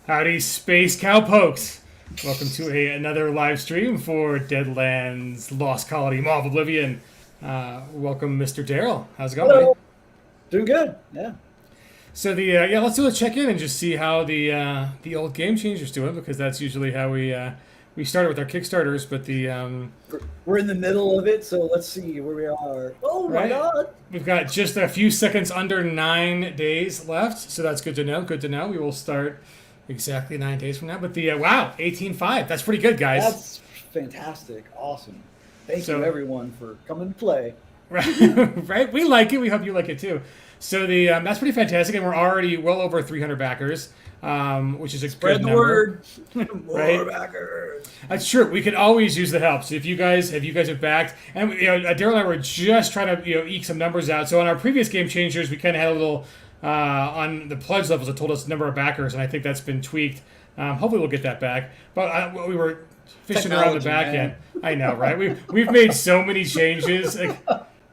Howdy, space cowpokes! Welcome to another live stream for Deadlands Lost Colony, Maw of Oblivion. Welcome, Mr. Daryl. How's it going, buddy? Hello. Doing good. Yeah. So let's do a check in and just see how the old game changer's doing, because that's usually how we started with our Kickstarters. But We're in the middle of it, so let's see where we are. Oh my right, God. we've got just a few seconds under 9 days left, so that's good to know. Good to know. We will start exactly 9 days from now. But wow, 18.5. That's pretty good, guys. That's fantastic. Awesome. Thank you, everyone, for coming to play. Right, right. We like it. We hope you like it too. So that's pretty fantastic, and we're already well over 300 backers, which is a Spread good the number. word. More Right? backers. That's true. We could always use the help. So if you guys have backed, and Daryl and I were just trying to eke some numbers out. So on our previous game changers, we kind of had a little on the pledge levels that told us the number of backers, and I think that's been tweaked. Hopefully we'll get that back. But we were fishing around the back end. I know, right? We've made so many changes.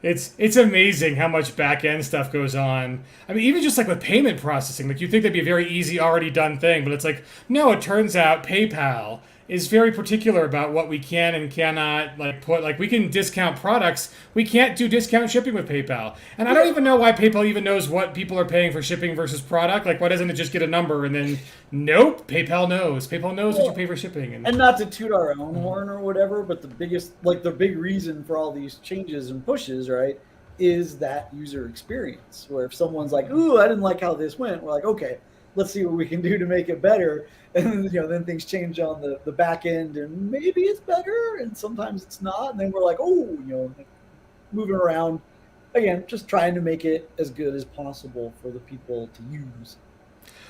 It's amazing how much back end stuff goes on. I mean, even just like with payment processing, like you think that'd be a very easy, already done thing, but it's like, no, it turns out PayPal is very particular about what we can and cannot put. Like, we can discount products, we can't do discount shipping with PayPal. And I don't even know why PayPal even knows what people are paying for shipping versus product. Like, why doesn't it just get a number and then, nope, PayPal knows. PayPal knows what you pay for shipping. And not to toot our own horn or whatever, but the big reason for all these changes and pushes, right, is that user experience. Where if someone's like, "Ooh, I didn't like how this went," we're like, "Okay, let's see what we can do to make it better." And then things change on the back end, and maybe it's better, and sometimes it's not. And then we're like, "Oh, moving around again, just trying to make it as good as possible for the people to use."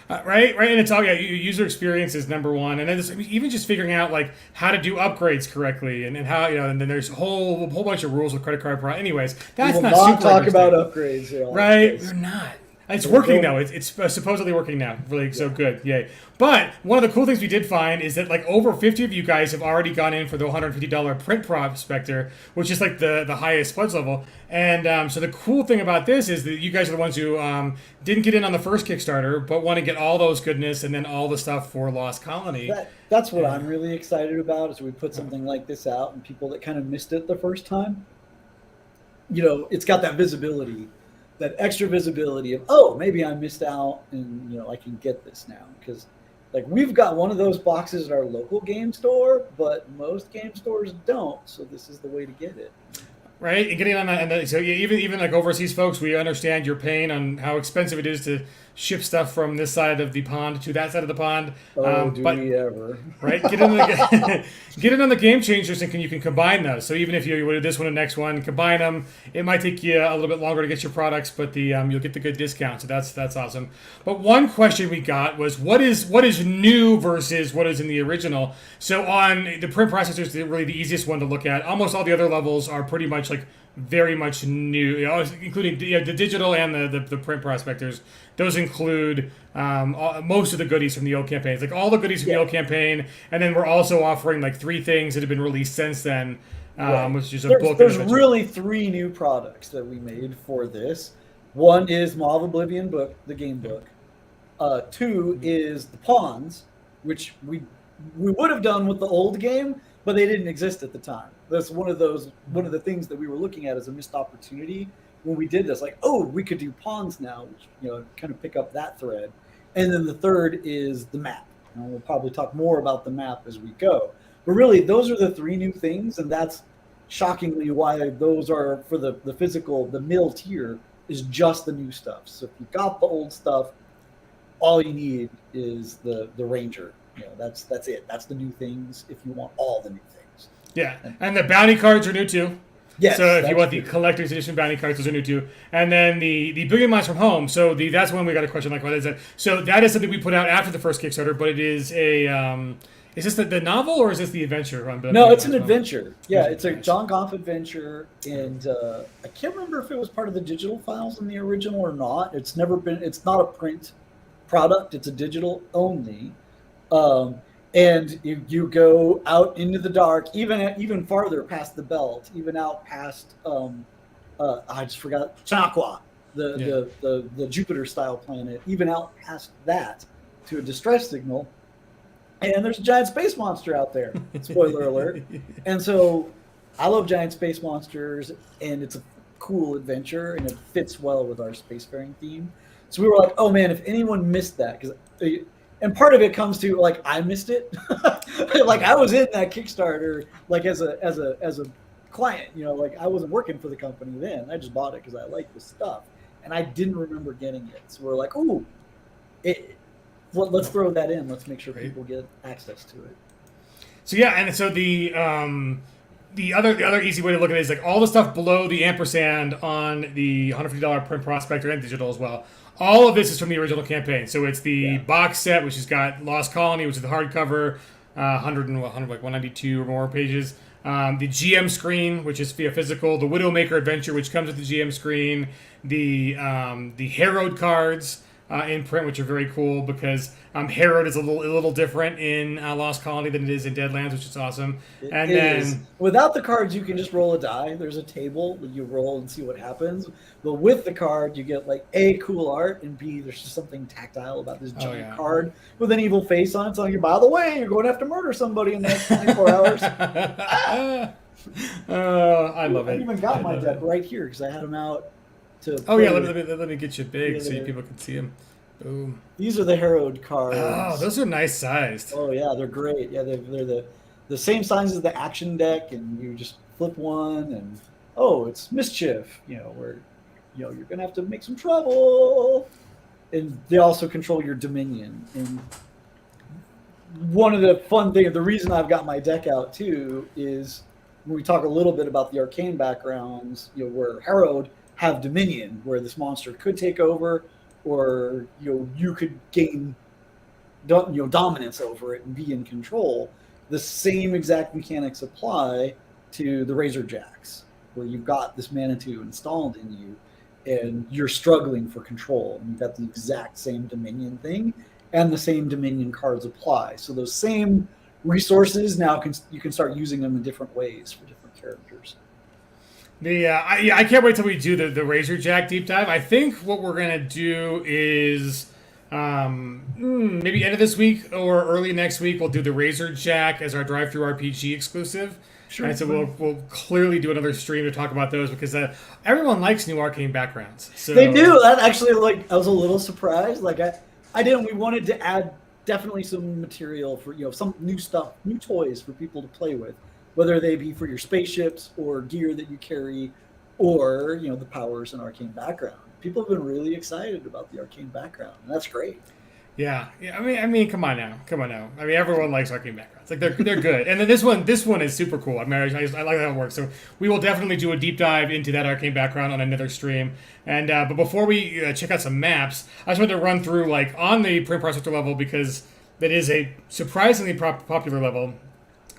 Right, and it's all user experience is number one, and then even just figuring out like how to do upgrades correctly, and how and then there's a whole bunch of rules with credit card. Anyways, that's we will not not super talk interesting. about upgrades at all. Right, we're not. It's working though. It's supposedly working now. Really, so good. Yay. But one of the cool things we did find is that like over 50 of you guys have already gone in for the $150 print prospector, which is like the highest pledge level. And so the cool thing about this is that you guys are the ones who didn't get in on the first Kickstarter, but want to get all those goodness and then all the stuff for Lost Colony. That's what I'm really excited about, is we put something like this out, and people that kind of missed it the first time, it's got that visibility. That extra visibility of, oh, maybe I missed out, and I can get this now, because like we've got one of those boxes at our local game store, but most game stores don't, so this is the way to get it. Right, and getting on that, and so even like overseas folks, we understand your pain on how expensive it is to ship stuff from this side of the pond to that side of the pond. Do we ever? Right, get in on the game changers, and you can combine those. So even if you do this one and next one, combine them. It might take you a little bit longer to get your products, but you'll get the good discount. So that's awesome. But one question we got was what is new versus what is in the original. So on the print processor is really the easiest one to look at. Almost all the other levels are pretty much like very much new, including the digital and the print prospectors. Those include most of the goodies from the old campaigns, like all the goodies from the old campaign, and then we're also offering like 3 things that have been released since then, which is a book. There's really 3 new products that we made for this. One is Maw of Oblivion book, the game book. 2 is the pawns, which we would have done with the old game, but they didn't exist at the time. That's one of the things that we were looking at as a missed opportunity when we did this. Like, oh, we could do pawns now, which kind of pick up that thread. And then the third is the map. And we'll probably talk more about the map as we go. But really, those are the 3 new things, and that's shockingly why those are for the physical. The mill tier is just the new stuff. So if you got the old stuff, all you need is the Ranger. That's it. That's the new things if you want all the new things. Yeah, and the bounty cards are new too. Yes, so if you want the collector's edition bounty cards, those are new too. And then the Billion Miles from Home. So that's when we got a question like, what is that? So that is something we put out after the first Kickstarter, but it is a is this the novel or is this the adventure? No, it's an adventure. Yeah, it's a John Goff adventure, and I can't remember if it was part of the digital files in the original or not. It's not a print product. It's a digital only. And you go out into the dark, even farther past the belt, even out past I just forgot Chanaqua, the Jupiter style planet, even out past that to a distress signal, and there's a giant space monster out there. Spoiler alert. And so I love giant space monsters, and it's a cool adventure, and it fits well with our spacefaring theme. So we were like, oh man, if anyone missed that, because and part of it comes to like I missed it, like I was in that Kickstarter like as a client, you know, like I wasn't working for the company then. I just bought it because I liked the stuff, and I didn't remember getting it. So we're like, ooh, let's throw that in. Let's make sure people get access to it. So yeah, and so the other easy way to look at it is like all the stuff below the ampersand on the $150 print prospector and digital as well. All of this is from the original campaign. So it's the box set, which has got Lost Colony, which is the hardcover, 192 or more pages. The GM screen, which is via physical. The Widowmaker Adventure, which comes with the GM screen. The Harrowed cards in print, which are very cool because Harrowed is a little different in Lost Colony than it is in Deadlands, which is awesome. And then without the cards, you can just roll a die. There's a table that you roll and see what happens. But with the card, you get like A, cool art, and B, there's just something tactile about this giant card with an evil face on it. Telling you, by the way, you're going to have to murder somebody in the next 24 hours. I love it. I even got my deck right here because I had them out. Let me get you big so people can see them. Boom. These are the Harrowed cards. Oh, those are nice sized. Oh yeah, they're great. Yeah, they're the same size as the action deck, and you just flip one, and it's mischief. You know, where you're gonna have to make some trouble, and they also control your dominion. And one of the fun things, the reason I've got my deck out too, is when we talk a little bit about the arcane backgrounds. You know, where Harrowed have dominion, where this monster could take over, or you could gain dominance over it and be in control. The same exact mechanics apply to the Razor Jacks, where you've got this Manitou installed in you, and you're struggling for control. And you've got the exact same Dominion thing, and the same Dominion cards apply. So those same resources now you can start using them in different ways for different characters. I can't wait till we do the Razor Jack deep dive. I think what we're gonna do is maybe end of this week or early next week. We'll do the Razor Jack as our drive-through RPG exclusive. Sure. And so we'll clearly do another stream to talk about those because everyone likes new arcane backgrounds. So they do. That actually, I was a little surprised. I didn't. We wanted to add definitely some material for some new stuff, new toys for people to play with. Whether they be for your spaceships or gear that you carry, or the powers and arcane background. People have been really excited about the arcane background, and that's great. Yeah. I mean, come on now. I mean, everyone likes arcane backgrounds. Like they're good. And then this one is super cool. I mean, I like how it works. So we will definitely do a deep dive into that arcane background on another stream. And but before we check out some maps, I just wanted to run through on the print prospector level because that is a surprisingly popular level.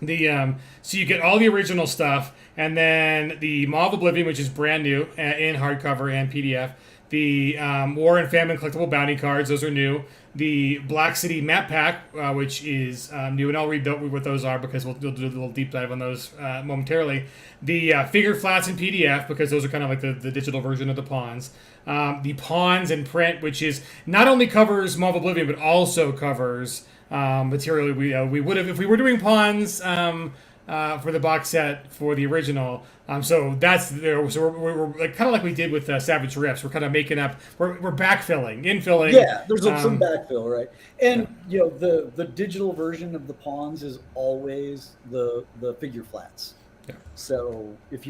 So you get all the original stuff, and then the Maw of Oblivion, which is brand new in hardcover and PDF. The War and Famine collectible bounty cards, those are new. The Black City map pack, which is new, and I'll read what those are because we'll do a little deep dive on those momentarily. The figure flats in PDF because those are kind of like the digital version of the pawns. The pawns in print, which is not only covers Maw of Oblivion but also covers material we would have if we were doing pawns for the box set for the original. So that's there. So we're kind of like we did with Savage Rifts. We're kind of making up. We're infilling. Yeah, there's some backfill, right? And the digital version of the pawns is always the figure flats. Yeah. So if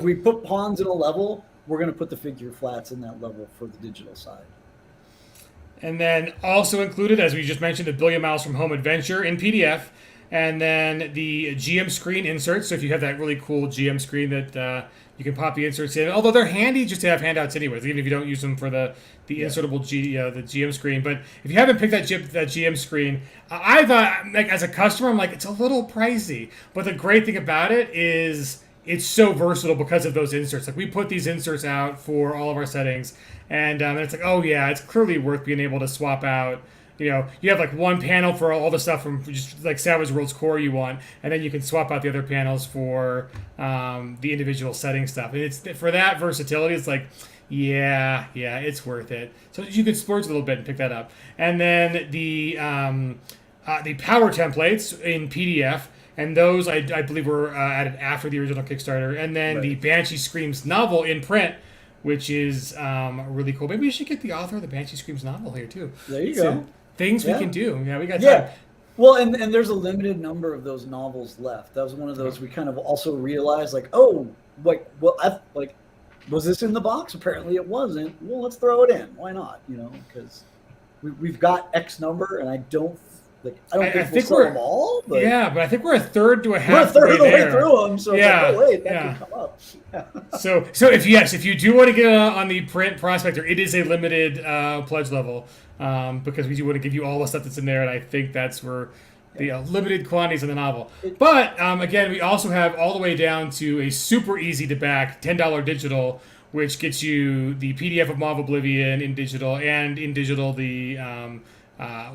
we put pawns in a level, we're going to put the figure flats in that level for the digital side. And then also included, as we just mentioned, the Billion Miles from Home Adventure in PDF. And then the GM screen inserts. So if you have that really cool GM screen that you can pop the inserts in. Although they're handy just to have handouts anyways, even if you don't use them for the insertable the GM screen. But if you haven't picked that GM screen, I thought, as a customer, I'm like, it's a little pricey. But the great thing about it is it's so versatile because of those inserts. We put these inserts out for all of our settings. And it's like, oh yeah, it's clearly worth being able to swap out. You have one panel for all the stuff from just Savage Worlds Core you want, and then you can swap out the other panels for the individual setting stuff. And it's for that versatility. It's it's worth it. So you could splurge a little bit and pick that up. And then the the power templates in PDF, and those I believe were added after the original Kickstarter, and then the Banshee Screams novel in print, which is really cool. Maybe we should get the author of the Banshee Screams novel here too. There you go. Things we can do. Yeah, we got time. Yeah. Well, and there's a limited number of those novels left. That was one of those we kind of also realized, like, oh, was this in the box? Apparently it wasn't. Well, let's throw it in. Why not? Because we've got X number, and I don't think we'll sell them all. But yeah, but I think we're a third to a half. We're a third of the way through them, so yeah, it's like, oh wait, that can come up. Yeah. So if you do want to get on the print prospector, it is a limited pledge level because we do want to give you all the stuff that's in there, and I think that's where the limited quantities in the novel. But again, we also have all the way down to a super easy to back $10 digital, which gets you the PDF of Maw of Oblivion in digital, and in digital the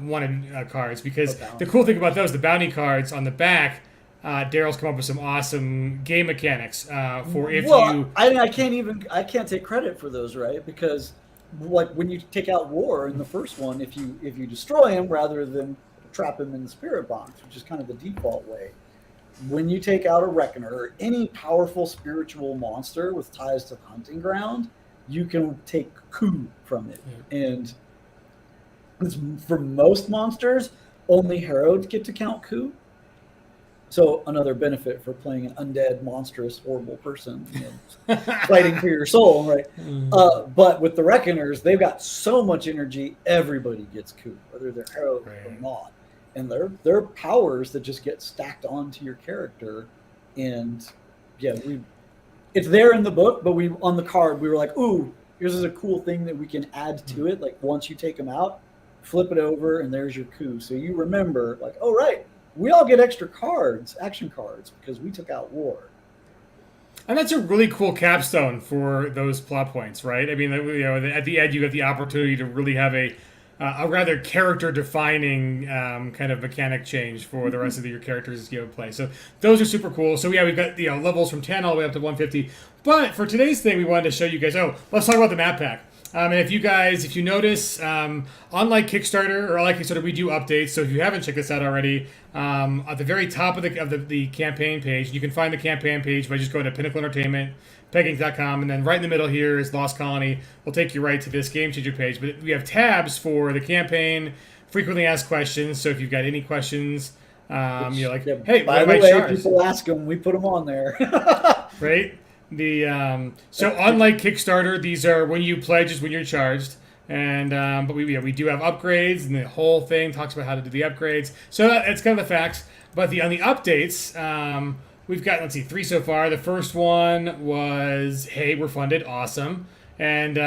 wanted cards. Because the cool thing about those, the bounty cards on the back, Daryl's come up with some awesome game mechanics I can't take credit for those, right? Because like when you take out War in the first one, if you destroy him rather than trap him in the spirit box, which is kind of the default way. When you take out a Reckoner or any powerful spiritual monster with ties to the hunting ground, you can take coup from it. Yeah. And for most monsters, only Harrows get to count coup. So another benefit for playing an undead, monstrous, horrible person, fighting for your soul, right? Mm-hmm. But with the Reckoners, they've got so much energy, everybody gets coup, whether they're Harrows or not. And they're powers that just get stacked onto your character. And it's there in the book, but on the card, we were like, ooh, here's a cool thing that we can add to it. Like once you take them out, flip it over, and there's your coup. So you remember, like, oh, right, we all get extra cards, action cards, because we took out War. And that's a really cool capstone for those plot points, right? I mean, at the end, you get the opportunity to really have a rather character-defining kind of mechanic change for the rest of your characters' play. So those are super cool. So yeah, we've got levels from 10 all the way up to 150. But for today's thing, we wanted to show you guys. Let's talk about the map pack. And if you notice, unlike Kickstarter, we do updates. So if you haven't checked this out already, at the very top of the campaign page, you can find the campaign page by just going to Pinnacle Entertainment, pegging.com, and then right in the middle here is Lost Colony. We'll take you right to this Game Changer page. But we have tabs for the campaign, frequently asked questions. So if you've got any questions, you're like, hey, by the way, people ask them, we put them on there. Right? So unlike Kickstarter, these are when you pledge is when you're charged. And but we do have upgrades, and the whole thing talks about how to do the upgrades. So that's kind of the facts. But on the updates, we've got, 3 so far. The first one was, hey, we're funded, awesome. And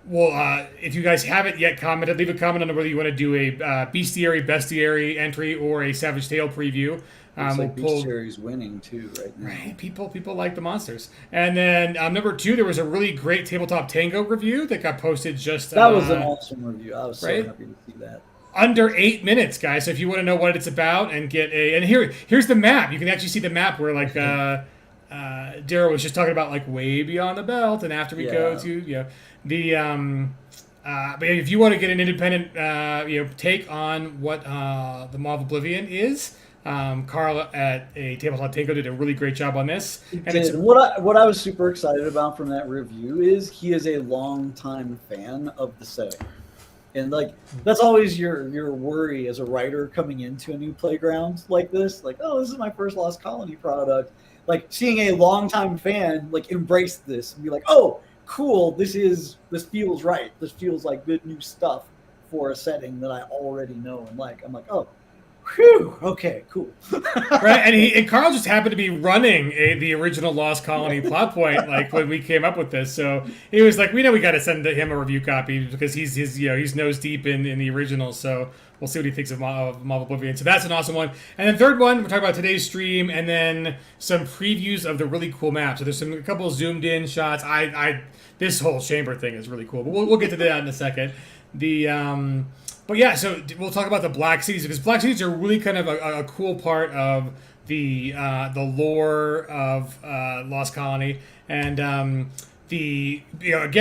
if you guys haven't yet commented, leave a comment on whether you want to do a bestiary entry or a Savage Tale preview. Bestiary's winning too right now. Right, people like the monsters. And then number 2, there was a really great Tabletop Tango review that got posted just. That was an awesome review. I was so happy to see that. Under 8 minutes, guys. So if you want to know what it's about and get here's the map. You can actually see the map where Daryl was just talking about way beyond the belt, and after we go to but if you want to get an independent take on what the Maw of Oblivion is. Carl at a Tabletop Tango did a really great job on this. What I was super excited about from that review is he is a longtime fan of the setting. And that's always your worry as a writer coming into a new playground like this. Like, oh, this is my first Lost Colony product. Like seeing a longtime fan embrace this and be like, oh, cool, this feels right. This feels like good new stuff for a setting that I already know and like. I'm like, oh, whew, okay, cool. Right, and Carl just happened to be running the original Lost Colony plot point when we came up with this. So he was like, we know we got to send him a review copy because he's nose deep in the original. So we'll see what he thinks of Maw of Oblivion. So that's an awesome one. And then third one, we're talking about today's stream, and then some previews of the really cool map. So there's a couple zoomed in shots. This whole chamber thing is really cool, but we'll get to that in a second. But yeah, so we'll talk about the Black Cities, because Black Cities are really kind of a cool part of the lore of Lost Colony. And again,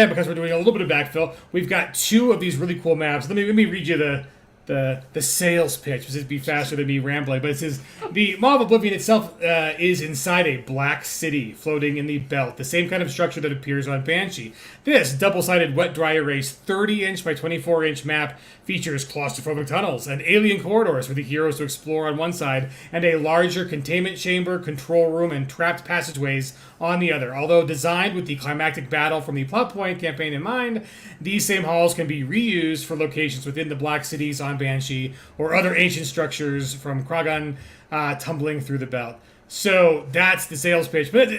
because we're doing a little bit of backfill, we've got 2 of these really cool maps. Let me read you the sales pitch. This would be faster than me rambling, but it says the Maw of Oblivion itself is inside a black city floating in the belt, the same kind of structure that appears on Banshee. This double-sided wet-dry erase 30-inch by 24-inch map features claustrophobic tunnels and alien corridors for the heroes to explore on one side, and a larger containment chamber, control room, and trapped passageways on the other. Although designed with the climactic battle from the Plot Point campaign in mind, these same halls can be reused for locations within the Black Cities on Banshee or other ancient structures from Kragan tumbling through the belt. So that's the sales pitch. But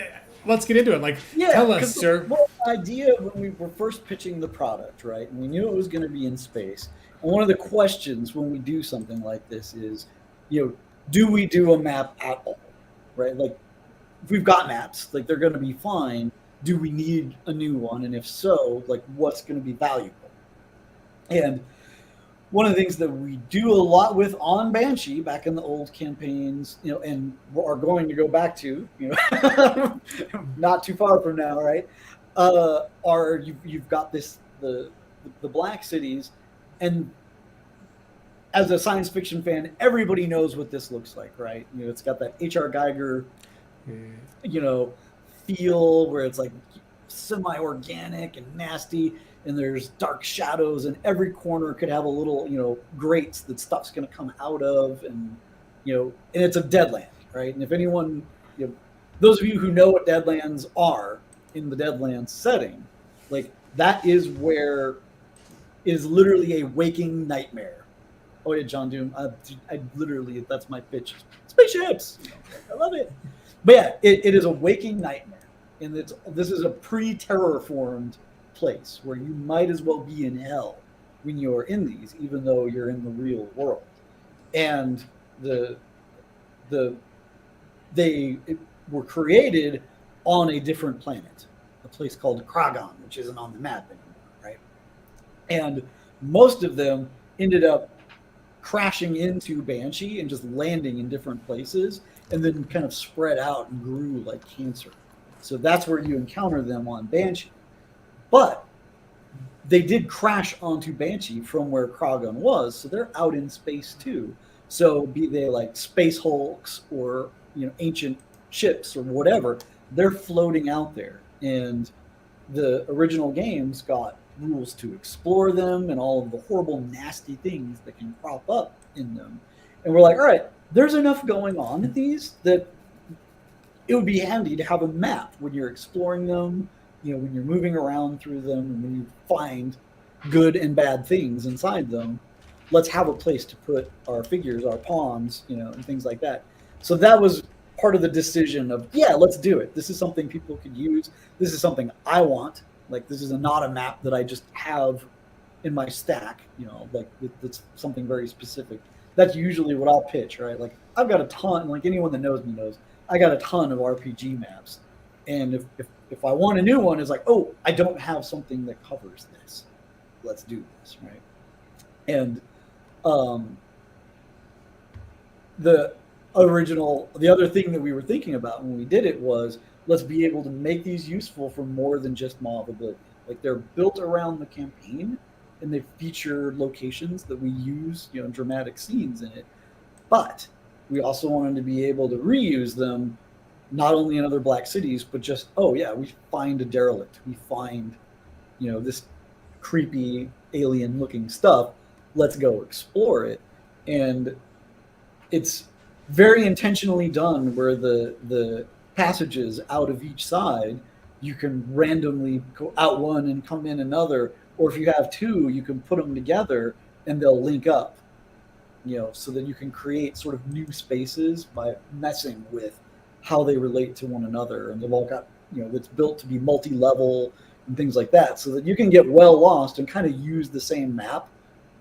let's get into it. Like, tell us, sir. The idea when we were first pitching the product, right, and we knew it was going to be in space. And one of the questions when we do something like this is, do we do a map at all, right? Like, if we've got maps, like they're going to be fine. Do we need a new one? And if so, like what's going to be valuable? And one of the things that we do a lot with on Banshee back in the old campaigns, and are going to go back to, not too far from now, right? You've got the Black Cities, and as a science fiction fan, everybody knows what this looks like, right? It's got that H.R. Geiger, feel where it's like semi-organic and nasty, and there's dark shadows, and every corner could have a little, grates that stuff's going to come out of, and and it's a Deadland, right? And if anyone, those of you who know what Deadlands are in the Deadlands setting, like that is where is literally a waking nightmare. Oh yeah, John Doom. I literally, that's my pitch. Spaceships. I love it. But yeah, it is a waking nightmare, and this is a pre-terraformed place where you might as well be in hell when you're in these, even though you're in the real world. And they were created on a different planet, a place called Kragan, which isn't on the map anymore, right? And most of them ended up crashing into Banshee and just landing in different places, and then kind of spread out and grew like cancer. So that's where you encounter them on Banshee. But they did crash onto Banshee from where Kragan was, so they're out in space too. So be they like space hulks or ancient ships or whatever, they're floating out there. And the original games got rules to explore them and all of the horrible, nasty things that can crop up in them. And we're like, all right, there's enough going on in these that it would be handy to have a map when you're exploring them, when you're moving around through them, and when you find good and bad things inside them. Let's have a place to put our figures, our pawns, and things like that. So that was part of the decision of, let's do it. This is something people could use. This is something I want. Like, this is not a map that I just have in my stack, like it's something very specific. That's usually what I'll pitch, right? Like, I've got a ton, like anyone that knows me knows, I got a ton of RPG maps. And if I want a new one, it's like, oh, I don't have something that covers this. Let's do this, right? And the other thing that we were thinking about when we did it was, let's be able to make these useful for more than just Maw of Oblivion. Like, they're built around the campaign, and they feature locations that we use, dramatic scenes in it. But we also wanted to be able to reuse them, not only in other Black Cities, but just, we find a derelict. We find, this creepy alien-looking stuff. Let's go explore it. And it's very intentionally done where the passages out of each side, you can randomly go out one and come in another, or if you have two, you can put them together and they'll link up, so that you can create sort of new spaces by messing with how they relate to one another. And they've all got, it's built to be multi-level and things like that, so that you can get well lost and kind of use the same map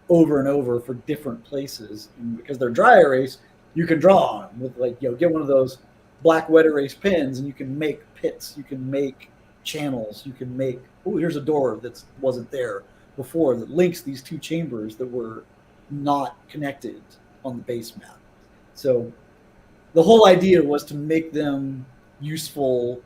over and over for different places. And because they're dry erase, you can draw on them with get one of those black wet erase pens, and you can make pits, you can make channels, you can make, here's a door that wasn't there before that links these two chambers that were not connected on the base map. So the whole idea was to make them useful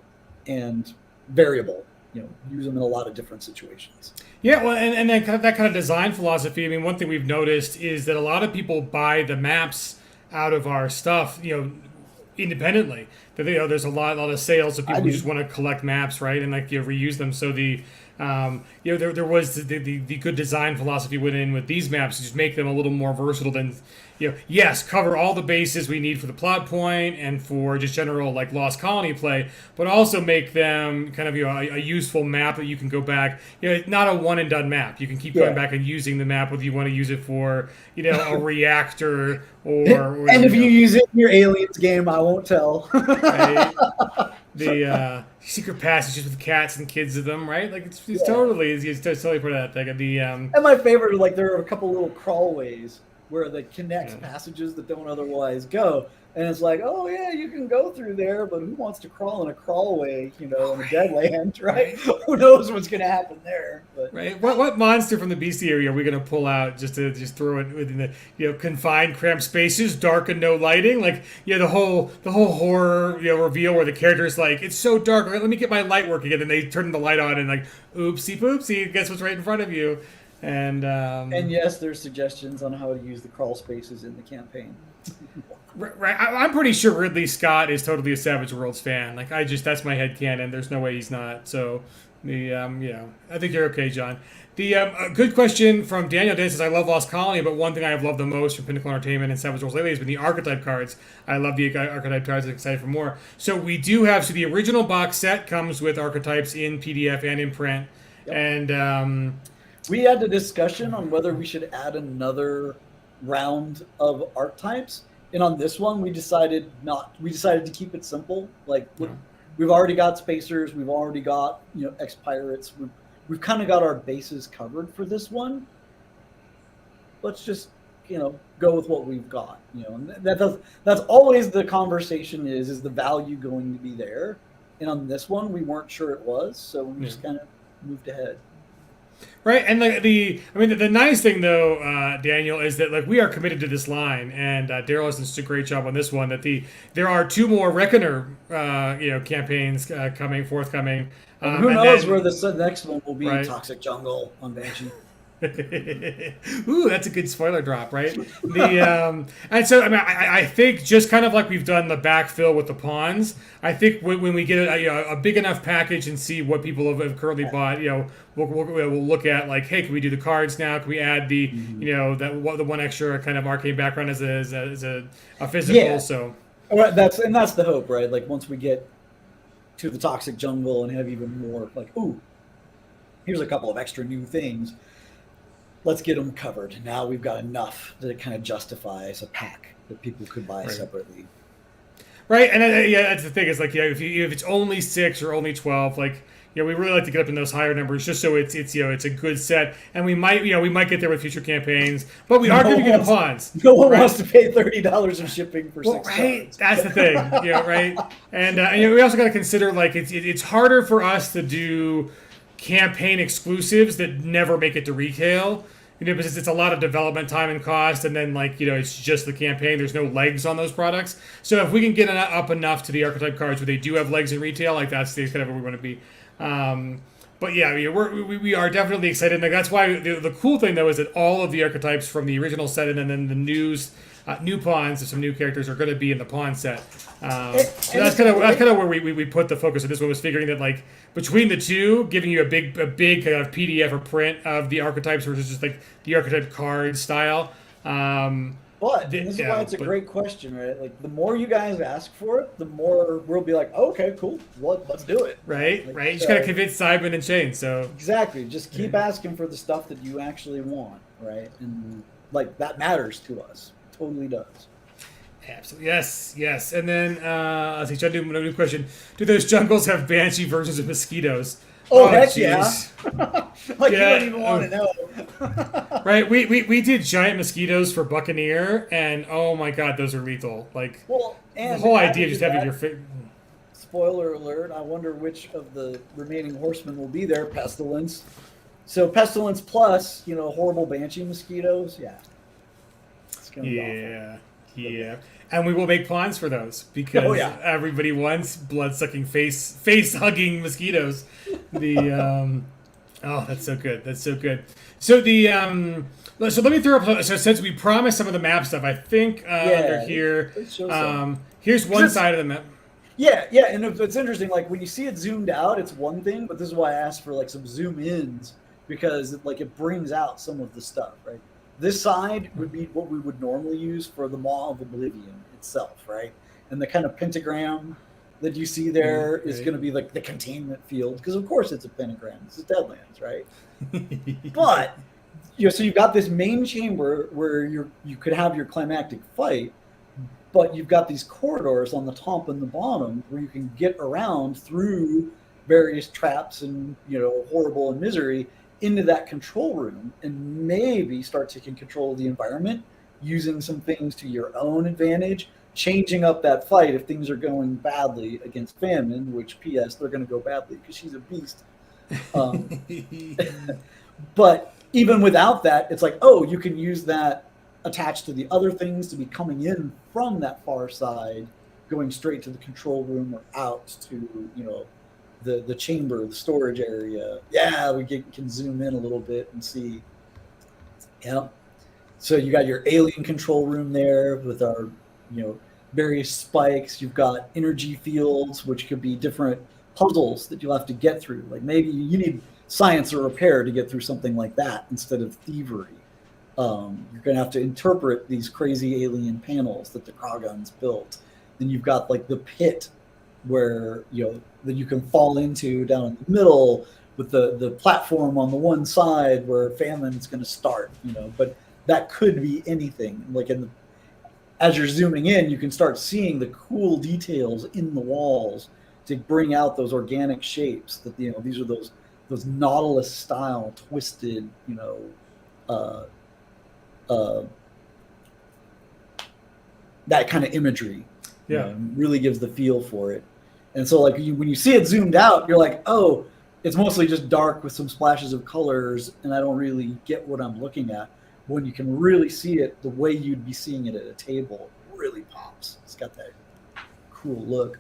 and variable, use them in a lot of different situations. Yeah, well, and then that kind of design philosophy. I mean, one thing we've noticed is that a lot of people buy the maps out of our stuff, independently. That there's a lot of sales of people who just want to collect maps, right, and like reuse them. So there was the good design philosophy went in with these maps to just make them a little more versatile than yes, cover all the bases we need for the plot point and for just general like Lost Colony play, but also make them kind of a useful map that you can go back. Not a one and done map. You can keep going back and using the map whether you want to use it for a reactor or and if you use it in your Aliens game, I won't tell. Right? The secret passages with cats and kids of them, right? Like it's totally part of that thing. And my favorite, like there are a couple little crawlways where they connect passages that don't otherwise go. And it's like, oh yeah, you can go through there, but who wants to crawl in a crawlway, in a Deadland, right? Who knows what's going to happen there? But. Right. What monster from the bestiary are we going to pull out just to throw it within the confined, cramped spaces, dark and no lighting? Like the whole horror reveal where the character's like, it's so dark. Right, let me get my light working, and then they turn the light on and like, oopsie poopsie, guess what's right in front of you? And yes, there's suggestions on how to use the crawl spaces in the campaign. Right, I'm pretty sure Ridley Scott is totally a Savage Worlds fan. Like that's my headcanon. There's no way he's not. So I think you're okay, John. A good question from Daniel Day says, I love Lost Colony, but one thing I have loved the most from Pinnacle Entertainment and Savage Worlds lately has been the archetype cards. I love the archetype cards. I'm excited for more. So we do have, the original box set comes with archetypes in PDF and in print. Yep. And we had a discussion on whether we should add another round of archetypes. And on this one, we decided not. We decided to keep it simple. Like we've already got spacers, we've already got ex-pirates. We've kind of got our bases covered for this one. Let's just go with what we've got. And that's always the conversation. Is the value going to be there? And on this one, we weren't sure it was, so we just kind of moved ahead. Right, and the nice thing though, Daniel, is that we are committed to this line, and Daryl has done such a great job on this one. That there are 2 more Reckoner, campaigns forthcoming. Who knows where the next one will be? Right? Toxic Jungle on Banshee. Ooh, that's a good spoiler drop, right? And so I think just kind of like we've done the backfill with the pawns. I think when we get a big enough package and see what people have currently bought, we'll look at hey, can we do the cards now? Can we add the the one extra kind of arcane background as a physical? Yeah. So that's the hope, right? Like once we get to the Toxic Jungle and have even more here's a couple of extra new things. Let's get them covered. Now we've got enough to kind of justify as a pack that people could buy separately. Right, and that's the thing. Is if it's only 6 or only 12, we really like to get up in those higher numbers just so it's a good set, and we might get there with future campaigns, but we are going to get the pawns. No one wants to pay $30 of shipping for 6 right? cards. That's the thing, right? And we also got to consider it's harder for us to do campaign exclusives that never make it to retail, because it's a lot of development time and cost, and then it's just the campaign. There's no legs on those products. So if we can get up enough to the archetype cards where they do have legs in retail, that's the kind of where we want to be. But we are definitely excited. That's why the cool thing though is that all of the archetypes from the original set and then the new pawns and some new characters are going to be in the pawn set. So that's kind of where we put the focus of this one, was figuring that between the two, giving you a big kind of PDF or print of the archetypes versus just the archetype card style. But this is why it's a great question, right? The more you guys ask for it, the more we'll be like, oh, okay, cool, let's do it. Right. You just gotta convince Simon and Shane. So exactly, just keep asking for the stuff that you actually want, right? And that matters to us. Totally does. Absolutely. Yes. And then let's see, John, do a new question. Do those jungles have banshee versions of mosquitoes? Oh heck geez. Yeah. You don't even want to know. Right. We did giant mosquitoes for Buccaneer, and oh my god, those are lethal. And the whole idea of just having your spoiler alert, I wonder which of the remaining horsemen will be there. Pestilence. So Pestilence plus, horrible banshee mosquitoes. Yeah. It's gonna be awful. Yeah, and we will make pawns for those because Oh yeah. everybody wants blood-sucking, face-hugging mosquitoes. The oh, that's so good. That's so good. So so let me throw up. So since we promised some of the map stuff, I think under Yeah. here, Let's show some. here's 'Cause one side of the map. yeah, and it's interesting. Like when you see it zoomed out, it's one thing, but this is why I asked for like some zoom ins because it brings out some of the stuff, right? This side would be what we would normally use for the Maw of Oblivion itself, right? And the kind of pentagram that you see there is Right. going to be like the containment field because of course it's a pentagram. This is Deadlands, right? But so you've got this main chamber where you could have your climactic fight, but you've got these corridors on the top and the bottom where you can get around through various traps and horrible and misery into that control room and maybe start taking control of the environment using some things to your own advantage, changing up that fight if things are going badly against Famine, which P.S. they're going to go badly because she's a beast. But even without that, it's like, oh, you can use that attached to the other things to be coming in from that far side, going straight to the control room or out to the chamber, the storage area. Yeah, we can zoom in a little bit and see. Yeah. So you got your alien control room there with our various spikes. You've got energy fields, which could be different puzzles that you'll have to get through. Like maybe you need science or repair to get through something like that instead of thievery. You're going to have to interpret these crazy alien panels that the Krogans built. Then you've got like the pit where that you can fall into down in the middle with the platform on the one side where Famine is going to start. But that could be anything. Like as you're zooming in, you can start seeing the cool details in the walls to bring out those organic shapes. That these are those Nautilus style twisted that kind of imagery. Yeah. Really gives the feel for it. And so like when you see it zoomed out, you're like, oh, it's mostly just dark with some splashes of colors and I don't really get what I'm looking at. When you can really see it the way you'd be seeing it at a table, it really pops. It's got that cool look.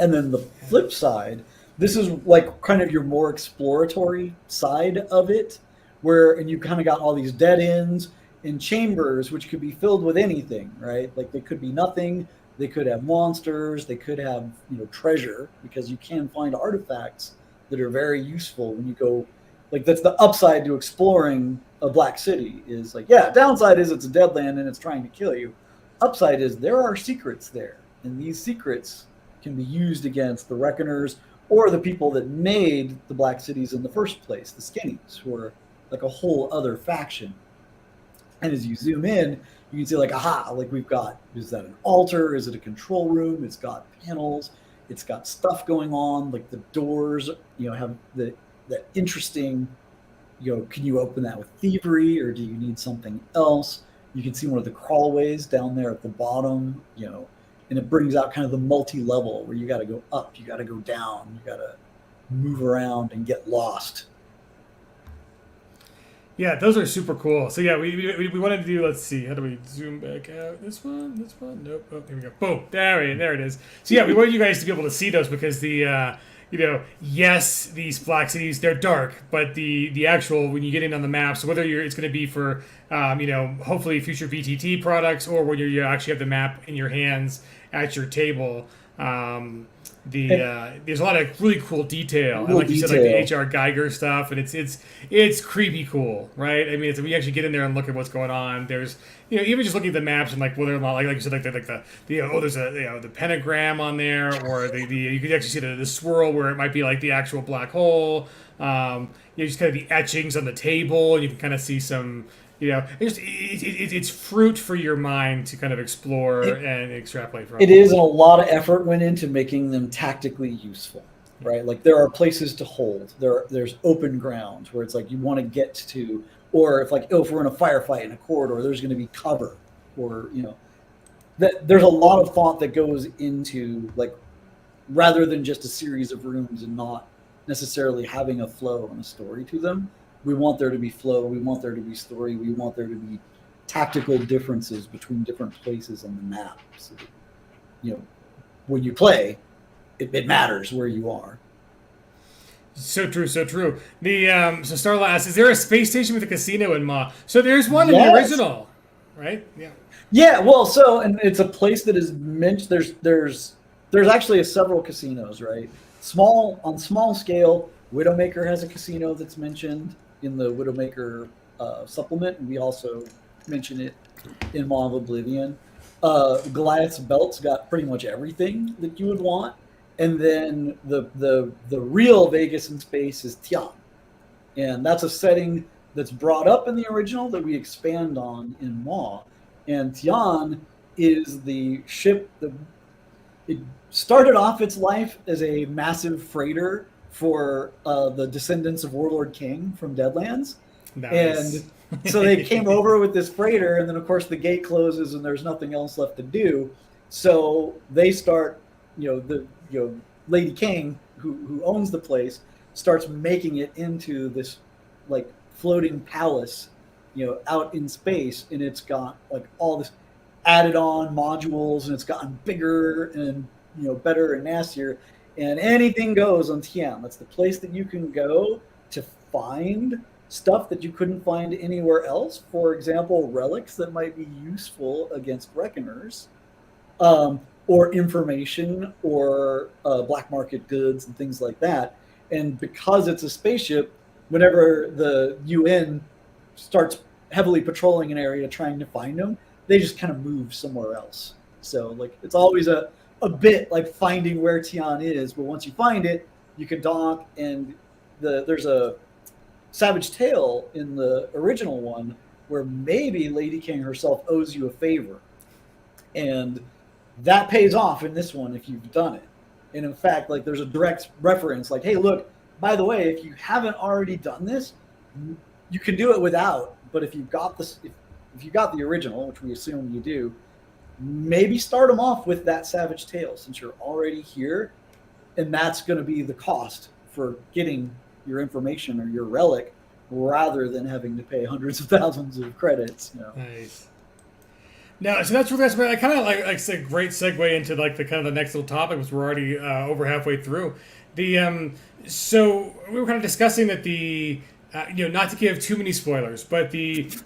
And then the flip side, this is like kind of your more exploratory side of it, and you kind of got all these dead ends and chambers, which could be filled with anything, right? Like they could be nothing. They could have monsters. They could have treasure, because you can find artifacts that are very useful when you go. Like that's the upside to exploring a Black City is like, yeah, downside is it's a deadland and it's trying to kill you. Upside is there are secrets there, and these secrets can be used against the Reckoners or the people that made the Black Cities in the first place, the Skinnies, who are like a whole other faction. And as you zoom in, you can see like, aha, like we've got, is that an altar? Is it a control room? It's got panels. It's got stuff going on. Like the doors, have that interesting, can you open that with thievery or do you need something else? You can see one of the crawlways down there at the bottom, and it brings out kind of the multi-level where you got to go up, you got to go down, you got to move around and get lost. Yeah, those are super cool. So yeah, we wanted to do. Let's see, how do we zoom back out? This one. Nope. Oh, here we go. Boom. There it is. So yeah, we wanted you guys to be able to see those because the yes, these Black Cities, they're dark, but the actual, when you get in on the map, so whether it's going to be for hopefully future VTT products or when you actually have the map in your hands at your table. There's a lot of really cool detail, and like you said, like the H.R. Geiger stuff, and it's creepy cool, right? I mean, we actually get in there and look at what's going on. There's even just looking at the maps and like whether or not like you said like there's a the pentagram on there, or the you can actually see the swirl where it might be like the actual black hole. Just kind of the etchings on the table, and you can kind of see some. It's fruit for your mind to kind of explore and extrapolate from. It is, and a lot of effort went into making them tactically useful, right? Like there are places to hold. There's open ground where it's like you want to get to, or if we're in a firefight in a corridor, there's going to be cover, or that there's a lot of thought that goes into like rather than just a series of rooms and not necessarily having a flow and a story to them. We want there to be flow. We want there to be story. We want there to be tactical differences between different places on the map. So, you know, when you play, it matters where you are. So true, so true. The so Starla asks, is there a space station with a casino in Maw? So there's one in the Yes. original, right? Yeah. Yeah, well, so and it's a place that is meant. There's actually several casinos, right? Small scale. Widowmaker has a casino that's mentioned in the Widowmaker supplement, and we also mention it in Maw of Oblivion. Goliath's Belt's got pretty much everything that you would want, and then the real Vegas in space is Tian, and that's a setting that's brought up in the original that we expand on in Maw. And Tian is the ship that it started off its life as a massive freighter for the descendants of Warlord King from Deadlands. Nice. And so they came over with this freighter, and then of course the gate closes and there's nothing else left to do. So they start, Lady King, who owns the place, starts making it into this like floating palace, out in space, and it's got like all this added on modules, and it's gotten bigger and better and nastier, and anything goes on Tian. That's the place that you can go to find stuff that you couldn't find anywhere else. For example, relics that might be useful against reckoners, or information, or black market goods and things like that. And because it's a spaceship, whenever the UN starts heavily patrolling an area trying to find them, they just kind of move somewhere else. So like it's always a bit like finding where Tian is, but once you find it, you can dock. And there's a Savage Tale in the original one where maybe Lady King herself owes you a favor, and that pays off in this one if you've done it. And in fact, like there's a direct reference, like, hey, look, by the way, if you haven't already done this, you can do it without. But if you've got this, if you got the original, which we assume you do, maybe start them off with that Savage Tale since you're already here, and that's going to be the cost for getting your information or your relic, rather than having to pay hundreds of thousands of credits. Nice. No, so that's really nice. I kind of like it's a great segue into like the kind of the next little topic, because we're already over halfway through. So we were kind of discussing that not to give too many spoilers, but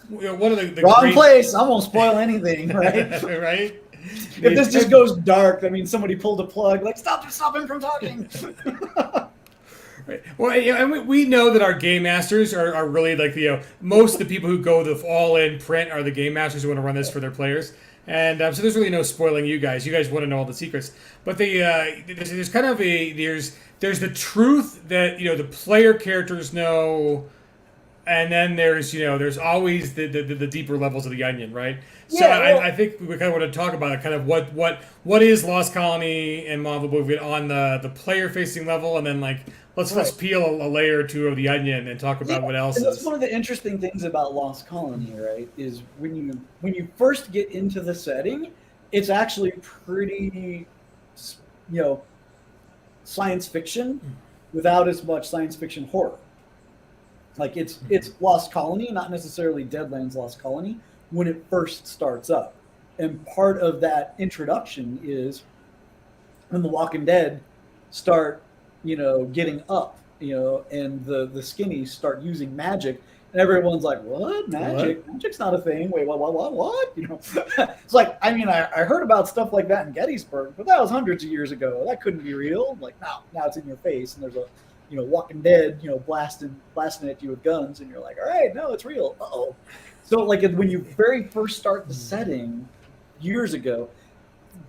one of the wrong great... place. I won't spoil anything, right? Right. If this just goes dark, I mean, somebody pulled a plug. Like, stop him from talking. Right. Well, and we know that our game masters are really like most of the people who go the all-in print are the game masters who want to run this for their players, and so there's really no spoiling you guys. You guys want to know all the secrets, but there's kind of there's the truth that the player characters know, and then there's always the deeper levels of the onion, right? So Yeah, I think we kind of want to talk about it, kind of what is Lost Colony and Maw of Oblivion on the player facing level, and then like let's peel a layer or two of the onion and talk about what else and that's is. one of the interesting things about Lost Colony, right? Is when you first get into the setting, it's actually pretty, science fiction without as much science fiction horror. Like it's Lost Colony, not necessarily Deadlands Lost Colony, when it first starts up. And part of that introduction is when the Walking Dead start, getting up, and the skinnies start using magic, and everyone's like, what? Magic? What? Magic's not a thing. Wait, what? It's like, I mean, I heard about stuff like that in Gettysburg, but that was hundreds of years ago. That couldn't be real. Like, now it's in your face, and there's a Walking Dead, blasting at you with guns, and you're like, all right, no, it's real. Uh-oh. So like when you very first start the setting years ago,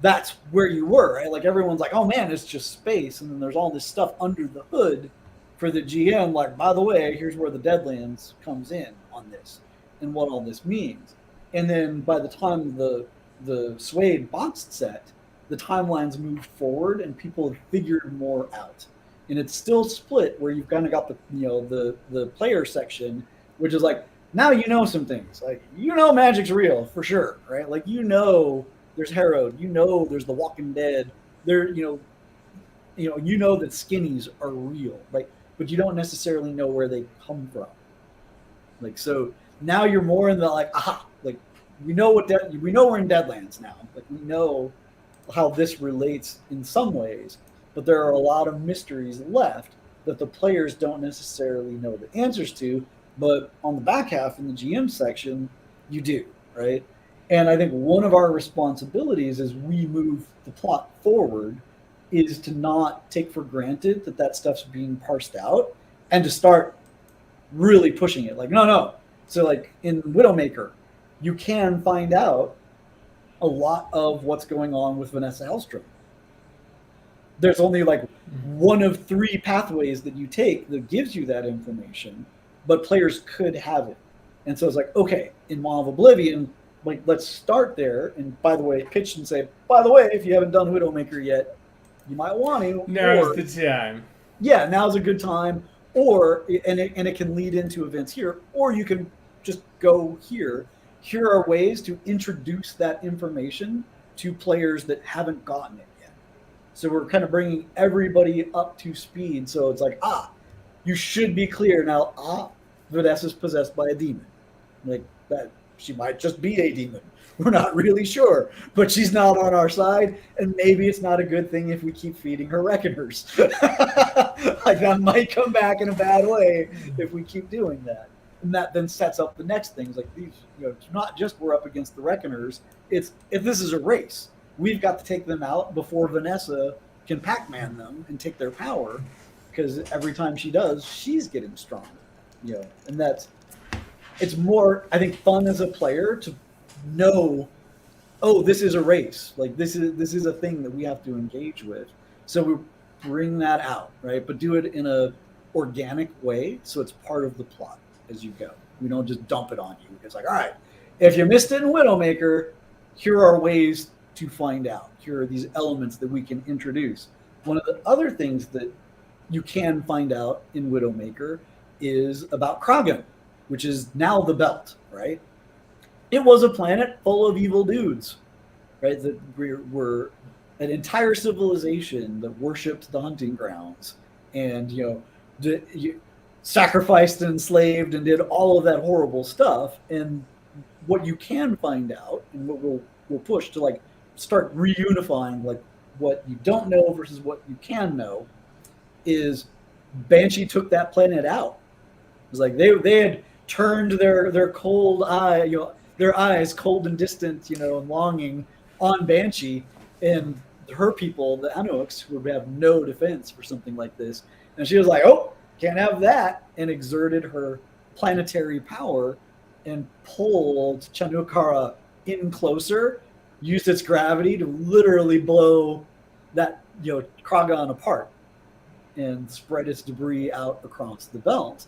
that's where you were, right? Like everyone's like, oh man, it's just space. And then there's all this stuff under the hood for the GM. Like, by the way, here's where the Deadlands comes in on this and what all this means. And then by the time the Suede boxed set, the timelines moved forward and people have figured more out. And it's still split where you've kind of got the player section, which is like, now some things. Like, magic's real for sure, right? Like, there's Harrowed, there's the Walking Dead, there, that skinnies are real, right? But you don't necessarily know where they come from. Like, so now you're more in the like, aha, like we know we know we're in Deadlands now. Like we know how this relates in some ways, but there are a lot of mysteries left that the players don't necessarily know the answers to. But on the back half in the GM section, you do, right? And I think one of our responsibilities as we move the plot forward is to not take for granted that that stuff's being parsed out and to start really pushing it. Like, no. So like in Widowmaker, you can find out a lot of what's going on with Vanessa Hellstrom. There's only like one of 3 pathways that you take that gives you that information, but players could have it. And so it's like, okay, in Maw of Oblivion, like let's start there. And by the way, pitch and say, by the way, if you haven't done Widowmaker yet, you might want to. Now's the time. Yeah, now's a good time. Or and it can lead into events here, or you can just go here. Here are ways to introduce that information to players that haven't gotten it yet. So we're kind of bringing everybody up to speed. So it's like, you should be clear now. Vanessa's possessed by a demon. Like that, she might just be a demon. We're not really sure, but she's not on our side, and maybe it's not a good thing if we keep feeding her reckoners. Like that might come back in a bad way if we keep doing that. And that then sets up the next things like these. It's not just we're up against the reckoners. It's if this is a race, we've got to take them out before Vanessa can Pac-Man them and take their power, because every time she does, she's getting stronger. And it's more, I think, fun as a player to know, this is a race. Like this is a thing that we have to engage with. So we bring that out, right? But do it in a organic way, so it's part of the plot as you go. We don't just dump it on you. It's like, all right, if you missed it in Widowmaker, here are ways to find out. Here are these elements that we can introduce. One of the other things that you can find out in Widowmaker is about Kragan, which is now the Belt, right? It was a planet full of evil dudes, right? That were an entire civilization that worshipped the hunting grounds and, sacrificed and enslaved and did all of that horrible stuff. And what you can find out and what we'll push to like start reunifying like what you don't know versus what you can know is Banshee took that planet out. It was like they had turned their cold eye, their eyes cold and distant, and longing on Banshee, and her people, the Anuaks, would have no defense for something like this. And she was like, can't have that, and exerted her planetary power and pulled Chanukara in closer, used its gravity to literally blow that, Kragan apart and spread its debris out across the belt.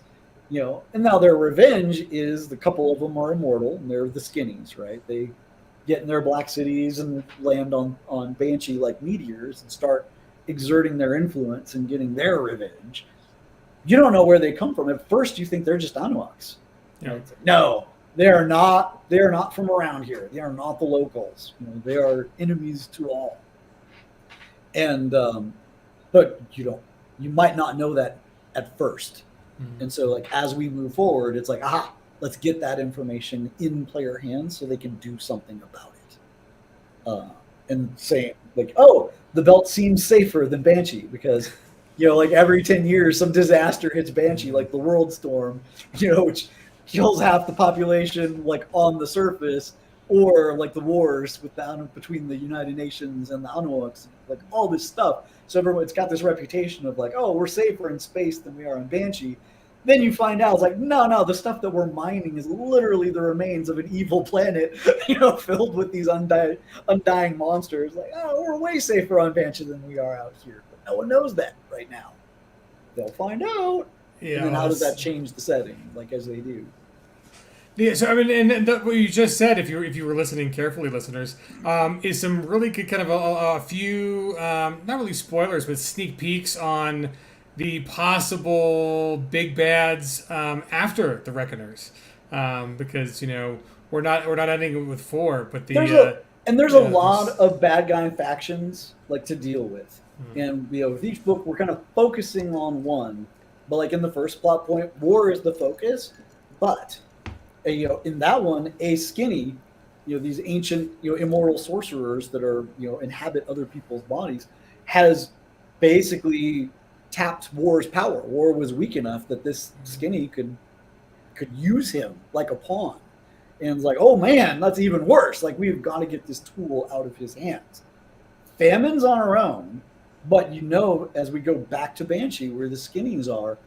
And now their revenge is the couple of them are immortal, and they're the skinnies, right? They get in their black cities and land on Banshee like meteors and start exerting their influence and getting their revenge. You don't know where they come from. At first, you think they're just Anuaks. Yeah. Right? No, they are not. They are not from around here. They are not the locals. They are enemies to all. And but you might not know that at first. Mm-hmm. And so, like as we move forward, it's like, let's get that information in player hands so they can do something about it. And saying like, the belt seems safer than Banshee because. Like every 10 years, some disaster hits Banshee, like the World Storm, which kills half the population, like on the surface, or like the wars between the United Nations and the Anuaks, like all this stuff. So it's got this reputation of like, we're safer in space than we are on Banshee. Then you find out it's like, no, the stuff that we're mining is literally the remains of an evil planet, filled with these undying monsters. Like, we're way safer on Banshee than we are out here. No one knows that right now. They'll find out. Yeah, and then how does that change the setting, like as they do? Yeah, so I mean, and what you just said, if you were listening carefully, listeners, is some really good kind of a few, not really spoilers, but sneak peeks on the possible big bads after the Reckoners, because we're not ending it with 4, but there's a lot of bad guy factions like to deal with. And with each book we're kind of focusing on one, but like in the first plot point, war is the focus. But in that one, a skinny these ancient, immortal sorcerers that are, inhabit other people's bodies, has basically tapped War's power. War was weak enough that this skinny could use him like a pawn. And it's like, oh man, that's even worse. Like, we've got to get this tool out of his hands. Famine's on our own, but as we go back to Banshee, where the skinnies are,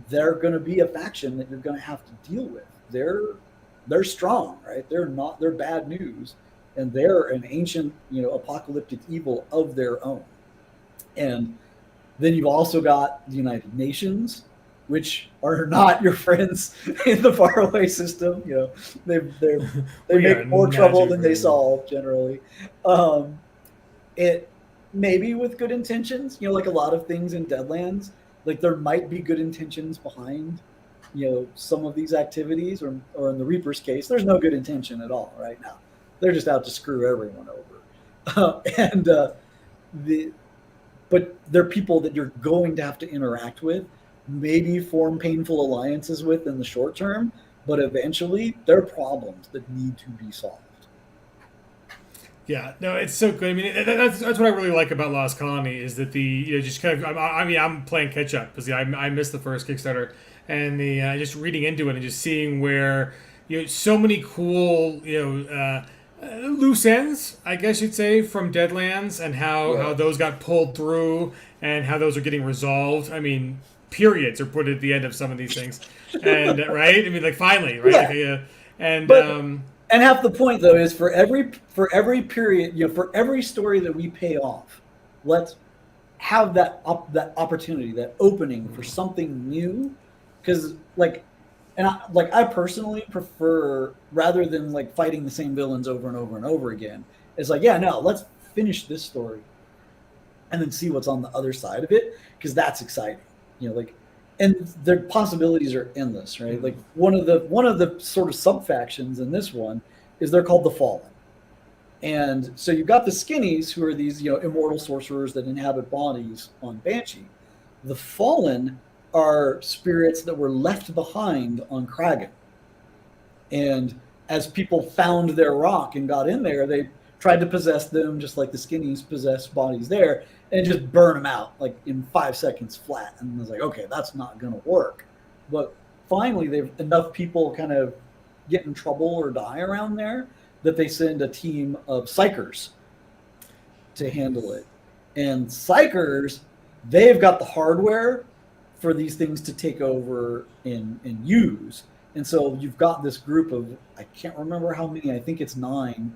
they're going to be a faction that you're going to have to deal with. They're strong, right? They're bad news, and they're an ancient, apocalyptic evil of their own. And then you've also got the United Nations, which are not your friends in the faraway system. They make more trouble than they solve generally. It maybe with good intentions, like a lot of things in Deadlands, like there might be good intentions behind, some of these activities, or in the Reaper's case, there's no good intention at all right now. They're just out to screw everyone over. But they're people that you're going to have to interact with, maybe form painful alliances with in the short term, but eventually they're problems that need to be solved. Yeah, no, it's so good. I mean, that's what I really like about Lost Colony is that just kind of. I'm playing catch up because I missed the first Kickstarter, and just reading into it and just seeing where so many cool loose ends, I guess you'd say, from Deadlands, and how those got pulled through and how those are getting resolved. I mean, periods are put at the end of some of these things, and right. I mean, like finally, right? Yeah. And half the point though is for every period, for every story that we pay off, let's have that opportunity, that opening for something new, because I personally prefer, rather than like fighting the same villains over and over and over again, it's like, let's finish this story and then see what's on the other side of it, because that's exciting. And their possibilities are endless, right? Like one of the sort of sub factions in this one is they're called the Fallen. And so you've got the Skinnies, who are these, immortal sorcerers that inhabit bodies on Banshee. The Fallen are spirits that were left behind on Kragan. And as people found their rock and got in there, they tried to possess them just like the Skinnies possess bodies there, and just burn them out like in 5 seconds flat. And I was like, okay, that's not going to work. But finally, enough people kind of get in trouble or die around there that they send a team of psychers to handle it. And psychers, they've got the hardware for these things to take over and use. And so you've got this group of, I can't remember how many, I think it's 9,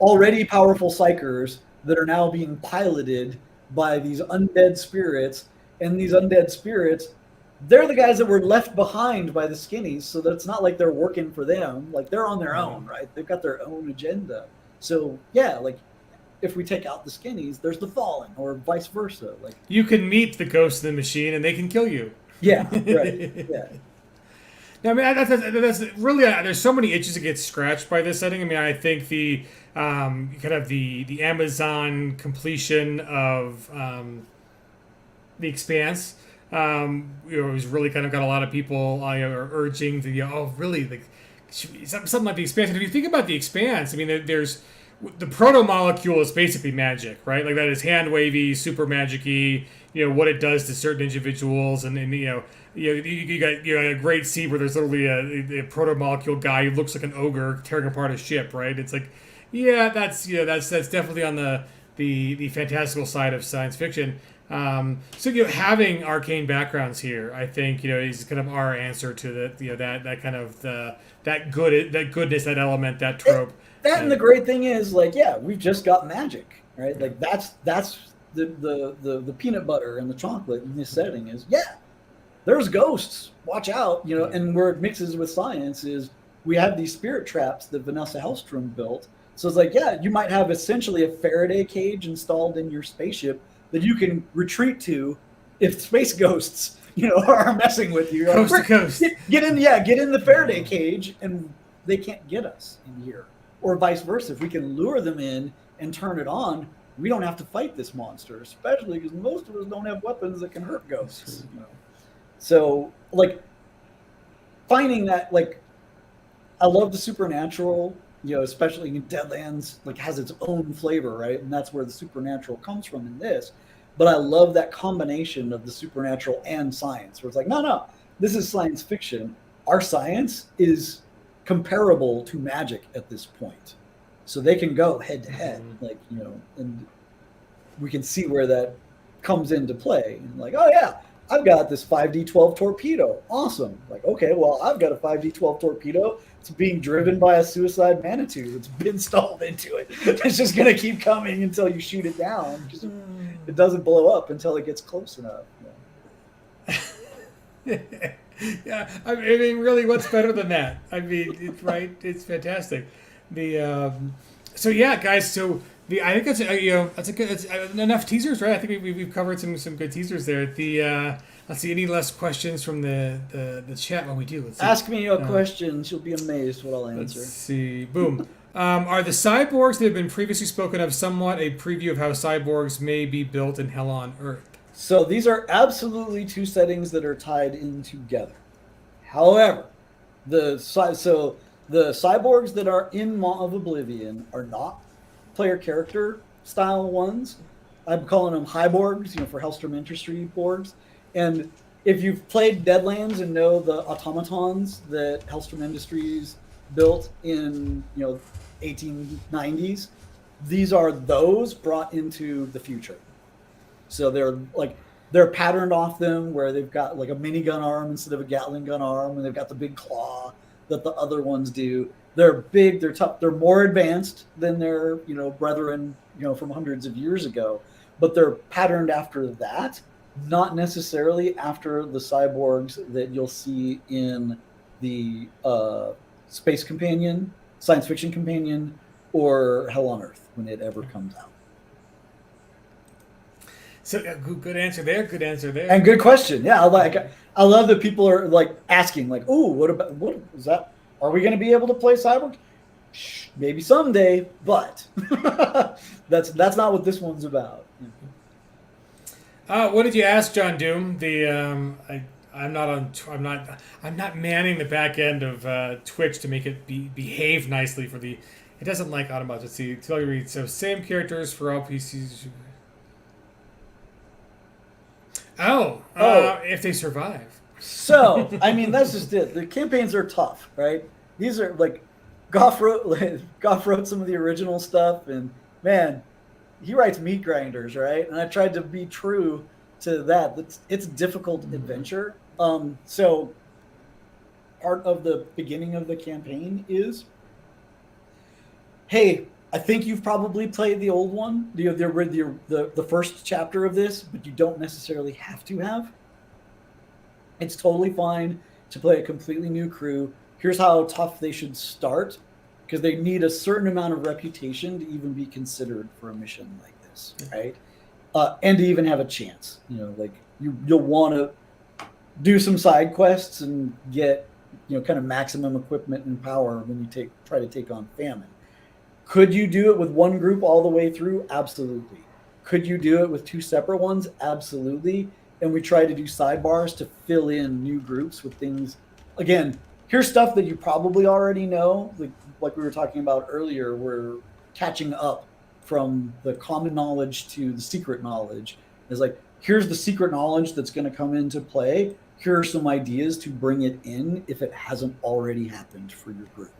already powerful psychers that are now being piloted by these undead spirits. And these undead spirits, they're the guys that were left behind by the Skinnies, so that it's not like they're working for them. Like, they're on their own, right? They've got their own agenda. So if we take out the Skinnies, there's the Fallen, or vice versa. Like, you can meet the ghosts in the machine and they can kill you. Yeah, right. Yeah. No, I mean, that's really, there's so many itches that get scratched by this setting. I mean, I think the kind of the Amazon completion of the Expanse, was really kind of got a lot of people are urging to, really, like something like the Expanse. And if you think about the Expanse, I mean, there's the proto molecule is basically magic, right? Like that is hand wavy, super magic-y. What it does to certain individuals, and you got a great scene where there's literally a proto molecule guy who looks like an ogre tearing apart a ship, right? It's like, that's definitely on the fantastical side of science fiction. So having arcane backgrounds here, I think is kind of our answer to that kind of that goodness, that element, that trope. And the great thing is, we've just got magic, right? Like that's the peanut butter and the chocolate in this setting is, there's ghosts, watch out, and where it mixes with science is we have these spirit traps that Vanessa Hellstrom built. So it's like, you might have essentially a Faraday cage installed in your spaceship that you can retreat to if space ghosts, are messing with you. Coast to coast. Get in the Faraday cage and they can't get us in here. Or vice versa. If we can lure them in and turn it on, we don't have to fight this monster, especially because most of us don't have weapons that can hurt ghosts. So, finding that, I love the supernatural, especially in Deadlands, like has its own flavor, right? And that's where the supernatural comes from in this. But I love that combination of the supernatural and science, where it's like, no, no, this is science fiction. Our science is comparable to magic at this point. So they can go head to head, and we can see where that comes into play. And like, oh yeah, I've got this 5d12 torpedo. Awesome. Like, okay, well, I've got a 5d12 torpedo. It's being driven by a suicide manitou. It's been installed into it. It's just going to keep coming until you shoot it down. It doesn't blow up until it gets close enough. Yeah, I mean, really, what's better than that? I mean, it's fantastic. So yeah, guys. So I think that's a good. It's enough teasers, right? I think we've covered some good teasers there. Let's see. Any less questions from the chat? When we do, let's see. Ask me your questions. You'll be amazed what I'll answer. Let's see. Boom. Are the cyborgs that have been previously spoken of somewhat a preview of how cyborgs may be built in Hell on Earth? So these are absolutely two settings that are tied in together. However, the cyborgs that are in Maw of Oblivion are not player character style ones. I'm calling them hyborgs, for Hellstrom Industry borgs. And if you've played Deadlands and know the automatons that Hellstrom Industries built in 1890s, these are those brought into the future. So they're patterned off them, where they've got like a minigun arm instead of a Gatling gun arm, and they've got the big claw that the other ones do. They're big, they're tough, they're more advanced than their brethren from hundreds of years ago, but they're patterned after that, not necessarily after the cyborgs that you'll see in the Space Companion, Science Fiction Companion, or Hell on Earth when it ever comes out. So good answer there. Good answer there. And good question. Yeah, I love that people are like asking, like, "Oh, what is that? Are we going to be able to play Cyborg? Maybe someday, but that's not what this one's about." What did you ask, John Doom? I'm not manning the back end of Twitch to make it behave nicely for the. It doesn't like autobots. Let's see. Tell you read. So same characters for all PCs. If they survive. So, I mean, that's just it. The campaigns are tough, right? These are like Goff wrote some of the original stuff, and man, he writes meat grinders, right? And I tried to be true to that. It's a difficult adventure. So part of the beginning of the campaign is, hey, I think you've probably played the old one, the first chapter of this, but you don't necessarily have to have. It's totally fine to play a completely new crew. Here's how tough they should start, because they need a certain amount of reputation to even be considered for a mission like this, right? And to even have a chance. You'll want to do some side quests and get kind of maximum equipment and power when you try to take on Famine. Could you do it with one group all the way through? Absolutely. Could you do it with two separate ones? Absolutely. And we try to do sidebars to fill in new groups with things. Again, here's stuff that you probably already know, like we were talking about earlier. We're catching up from the common knowledge to the secret knowledge. It's like, here's the secret knowledge that's going to come into play. Here are some ideas to bring it in if it hasn't already happened for your group.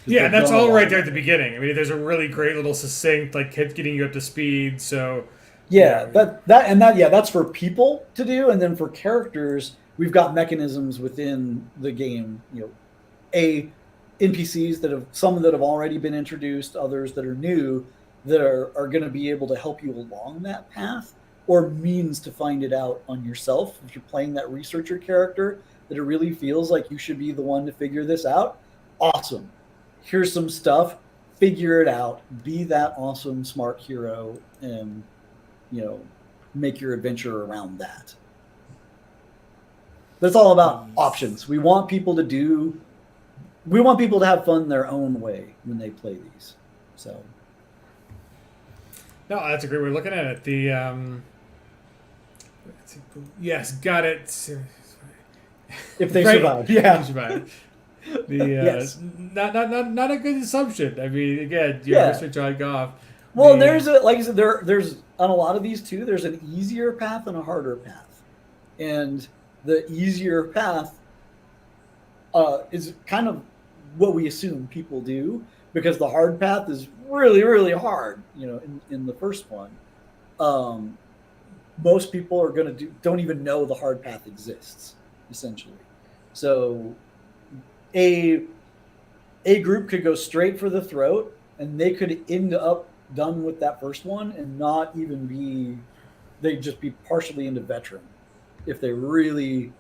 Yeah, and that's all right there at the beginning. I mean, there's a really great little succinct, getting you up to speed. So yeah, that's for people to do, and then for characters, we've got mechanisms within the game. NPCs that have already been introduced, others that are new, that are going to be able to help you along that path, or means to find it out on yourself. If you're playing that researcher character, that it really feels like you should be the one to figure this out. Awesome. Here's some stuff, figure it out, be that awesome, smart hero, and, make your adventure around that. But it's all about options. We want people to have fun their own way when they play these. So. No, that's a great way of looking at it. Yes, got it. If they survive. Yeah. Yes. Not a good assumption. I mean, again, Yeah. Mr. John Goff. Well, The like I said, there's on a lot of these too. There's an easier path and a harder path, and the easier path is kind of what we assume people do because the hard path is really really hard. In the first one, most people are gonna don't even know the hard path exists essentially. So a group could go straight for the throat, and they could end up done with that first one and not even be. They'd just be partially into veteran if they really.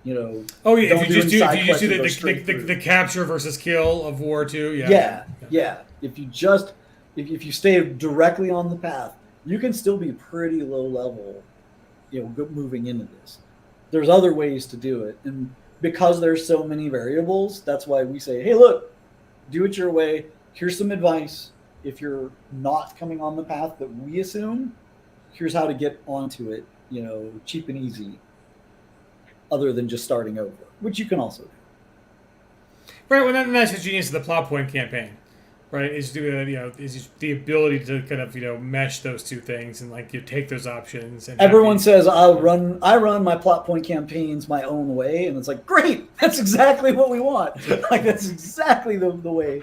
Oh yeah, don't if you just do side if you quests do and go straight through. the capture versus kill of War 2, Yeah. If you just if you stay directly on the path, you can still be pretty low level, moving into this. There's other ways to do it, and because there's so many variables, that's why we say, hey, look, do it your way. Here's some advice. If you're not coming on the path that we assume, here's how to get onto it, cheap and easy, other than just starting over, which you can also do. Right. Well, that's the genius of the plot point campaign, right? Is the ability to kind of mesh those two things and like you take those options. And everyone says I run my plot point campaigns my own way, and it's like great. That's exactly what we want. Like that's exactly the way.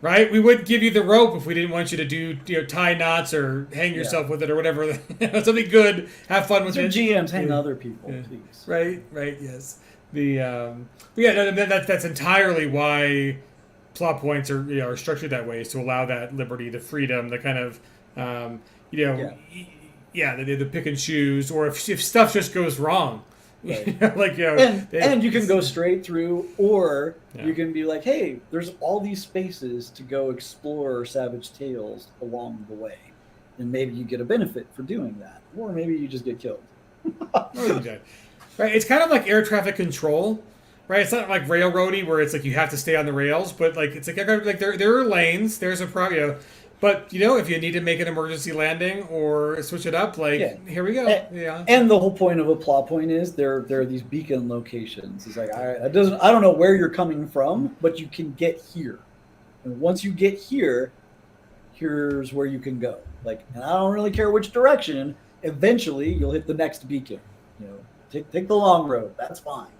Right, we would give you the rope if we didn't want you to do tie knots or hang yourself with it or whatever. Something good, have fun with it. GMs hang other people, please. Right, yes. That's entirely why plot points are structured that way, is to allow that liberty, the freedom, the kind of the pick and choose, or if stuff just goes wrong. Right. And you can go straight through, or you can be like, hey, there's all these spaces to go explore Savage Tales along the way, and maybe you get a benefit for doing that, or maybe you just get killed. Right, it's kind of like air traffic control, right? It's not like railroady where it's like you have to stay on the rails, but like it's like there are lanes. There's a problem. But if you need to make an emergency landing or switch it up, here we go. And the whole point of a plot point is there are these beacon locations. It's like I don't know where you're coming from, but you can get here. And once you get here, here's where you can go. And I don't really care which direction. Eventually, you'll hit the next beacon. Take the long road. That's fine.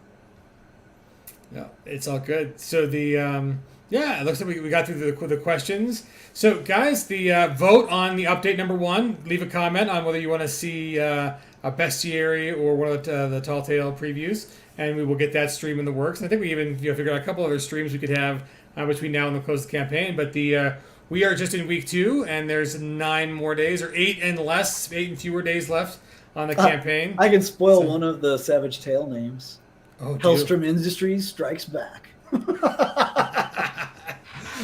Yeah, it's all good. So it looks like we got through the questions. So, guys, the vote on the update number 1. Leave a comment on whether you want to see a bestiary or one of the Tall Tale previews, and we will get that stream in the works. And I think we even figured out a couple other streams we could have between now and the close of the campaign. But we are just in week 2, and there's 9 more days, or 8 and fewer days left on the campaign. I can spoil one of the Savage Tale names. Oh, Hellstrom Industries Strikes Back.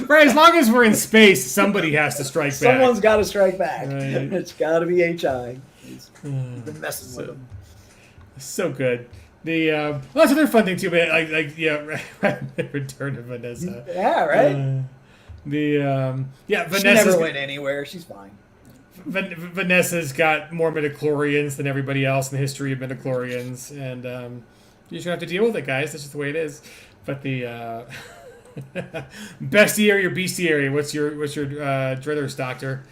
Right, as long as we're in space, somebody has to strike back. Someone's got to strike back. Right. It's got to be HI. He's been messing with them. So good. That's another fun thing too. But Return of Vanessa. Yeah, right. Vanessa she never went anywhere. She's fine. Vanessa's got more midichlorians than everybody else in the history of midichlorians, and you just have to deal with it, guys. That's just the way it is. But the bestiary or bestiary? What's your Drithers, Doctor?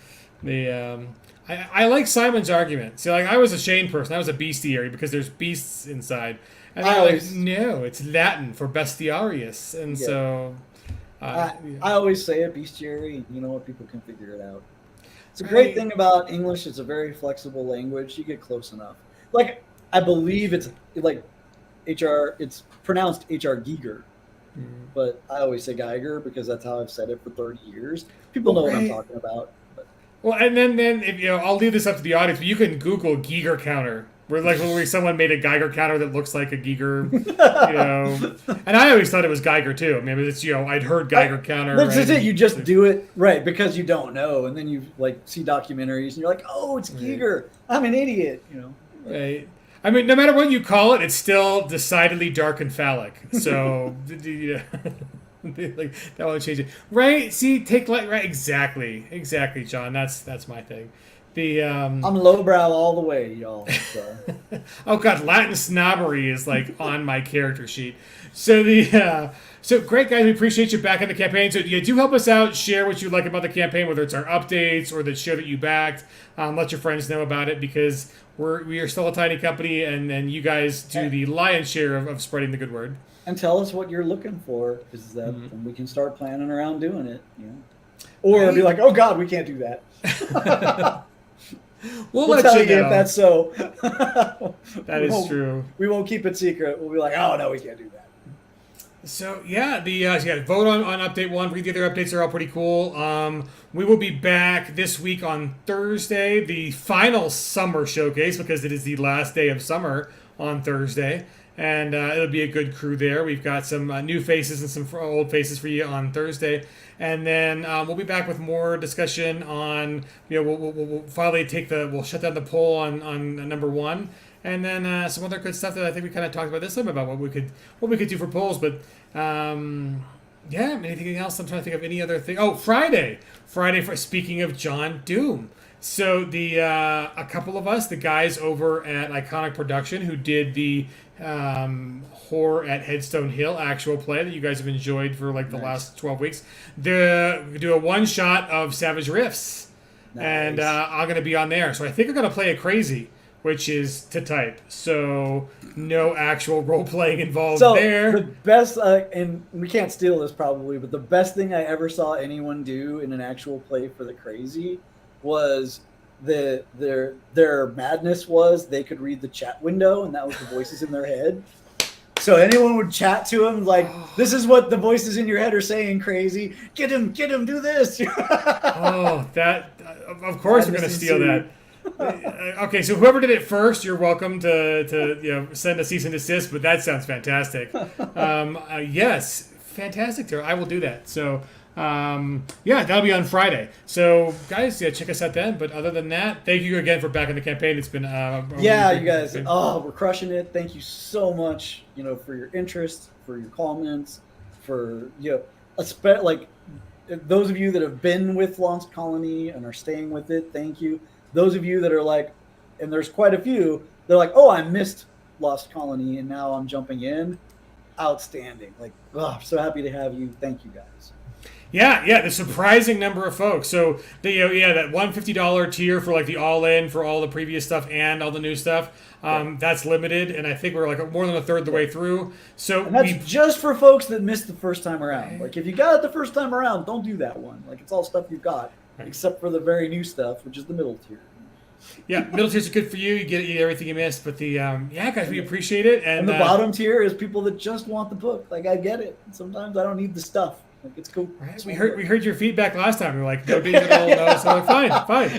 I like Simon's argument. See, I was a Shane person. I was a bestiary because there's beasts inside. And no, it's Latin for bestiarius, and so. I always say a bestiary. People can figure it out. It's a great thing about English. It's a very flexible language. You get close enough. I believe it's HR. It's pronounced HR Giger. But I always say Geiger because that's how I've said it for 30 years. People know what I'm talking about. But. Well, and then if I'll leave this up to the audience, but you can Google Geiger counter. Where someone made a Geiger counter that looks like a Geiger, And I always thought it was Geiger too. Maybe it's I'd heard Geiger counter. That's just it. You just do it right because you don't know, and then you see documentaries and you're like, oh, it's Geiger. I'm an idiot. Right. I mean, no matter what you call it, it's still decidedly dark and phallic. So, that won't change it, right? See, right? Exactly, John. That's my thing. The I'm lowbrow all the way, y'all. So. oh god, Latin snobbery is like on my character sheet. So so great guys, we appreciate you back in the campaign. So yeah, do help us out. Share what you like about the campaign, whether it's our updates or the show that you backed. Let your friends know about it because we are still a tiny company, and you guys do the lion's share of spreading the good word. And tell us what you're looking for, because then we can start planning around doing it. Or be like, oh god, we can't do that. We'll tell you if that's so. That is true. We won't keep it secret. We'll be like, oh no, we can't do that. So yeah, vote on update 1. Read the other updates; they're all pretty cool. We will be back this week on Thursday, the final summer showcase, because it is the last day of summer on Thursday, and it'll be a good crew there. We've got some new faces and some old faces for you on Thursday, and then we'll be back with more discussion on we'll finally we'll shut down the poll on number 1. And then some other good stuff that I think we kind of talked about this time about what we could do for polls. But anything else? I'm trying to think of any other thing. Oh, Friday for speaking of John Doom. So a couple of us, the guys over at Iconic Production who did the horror at Headstone Hill actual play that you guys have enjoyed for the last 12 weeks, do a one shot of Savage Rifts. Nice. And I'm going to be on there. So I think I'm going to play it crazy, which is to type. So no actual role-playing involved there. The best, and we can't steal this probably, but the best thing I ever saw anyone do in an actual play for the crazy was their madness was they could read the chat window, and that was the voices in their head. So anyone would chat to him like, this is what the voices in your head are saying, crazy. Get him, do this. Of course we're going to steal that. Okay, so whoever did it first, you're welcome to send a cease and desist, but that sounds fantastic. Yes, fantastic, Tara. I will do that. So, that'll be on Friday. So, guys, check us out then. But other than that, thank you again for backing the campaign. It's been you guys. Campaign. Oh, we're crushing it. Thank you so much. For your interest, for your comments, for those of you that have been with Lost Colony and are staying with it. Thank you. Those of you that are like, and there's quite a few, they're like, oh, I missed Lost Colony and now I'm jumping in. Outstanding. I'm so happy to have you. Thank you, guys. Yeah, the surprising number of folks. So, that $150 tier for the all-in for all the previous stuff and all the new stuff, that's limited, and I think we're more than a third of the way through. So and that's just for folks that missed the first time around. If you got it the first time around, don't do that one. It's all stuff you've got. Right. Except for the very new stuff, which is the middle tier. Yeah, middle tiers are good for you. You get everything you missed. But guys, we appreciate it. And the bottom tier is people that just want the book. I get it. Sometimes I don't need the stuff. It's cool. Right. We heard your feedback last time. We were like, no digital, no. So fine.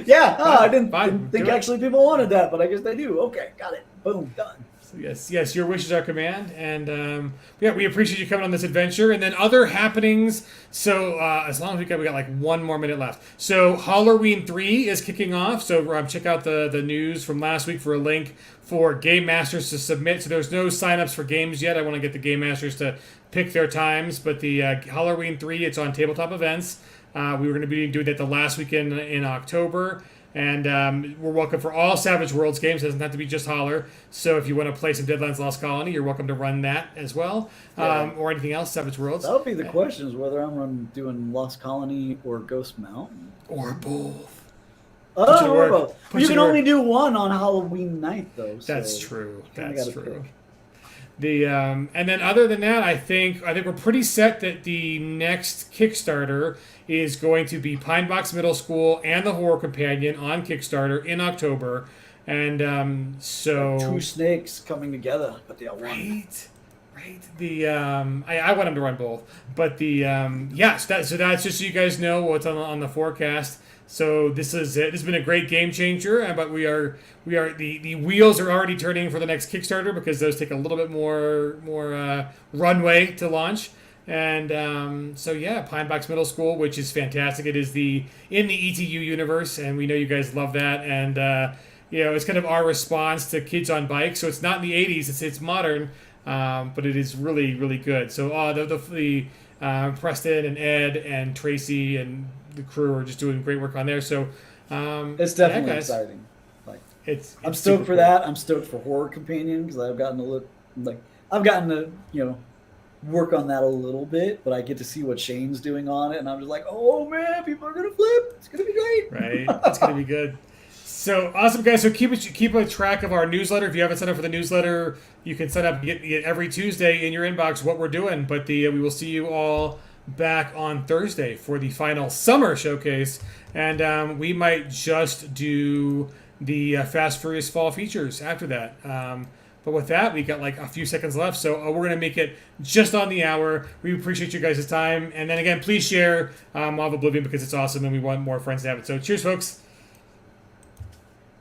Yeah, I didn't think actually people wanted that, but I guess they do. Okay, got it. Boom, done. So yes, your wish is our command, and we appreciate you coming on this adventure. And then other happenings. So as long as we got 1 more minute left. So Halloween 3 is kicking off. So check out the news from last week for a link for Game Masters to submit. So there's no signups for games yet. I want to get the Game Masters to pick their times, but the Halloween 3, it's on Tabletop Events. We were going to be doing that the last weekend in October. And we're welcome for all Savage Worlds games. It doesn't have to be just Holler. So if you want to play some Deadlands Lost Colony, you're welcome to run that as well. Or anything else, Savage Worlds. That would be the question, is whether I'm doing Lost Colony or Ghost Mountain. Or both. Oh, you can only do one on Halloween night, though. That's true. That's true. And then other than that, I think we're pretty set that the next Kickstarter is going to be Pine Box Middle School and the Horror Companion on Kickstarter in October, and so 2 snakes coming together, but they are one. Right. I want them to run both, but so that's just so you guys know what's on the forecast. So this is it. This has been a great game changer, but we are the wheels are already turning for the next Kickstarter because those take a little bit more runway to launch. And Pine Box Middle School, which is fantastic. It is in the ETU universe, and we know you guys love that. And it's kind of our response to Kids on Bikes. So it's not in the '80s; it's modern, but it is really, really good. So Preston and Ed and Tracy and the crew are just doing great work on there. So It's definitely guys, exciting. Like, I'm it's stoked super for cool. that. I'm stoked for Horror Companion because I've gotten to work on that a little bit, but I get to see what Shane's doing on it, and I'm just like, oh man, people are gonna flip. It's gonna be Right? great. It's gonna be good. So awesome, guys! So keep a track of our newsletter. If you haven't signed up for the newsletter, you can sign up and get every Tuesday in your inbox what we're doing. But we will see you all back on Thursday for the final summer showcase, and we might just do the Fast Furious fall features after that. But with that, we got like a few seconds left, so we're gonna make it just on the hour. We appreciate you guys' time, and then again, please share Maw of Oblivion because it's awesome, and we want more friends to have it. So cheers, folks.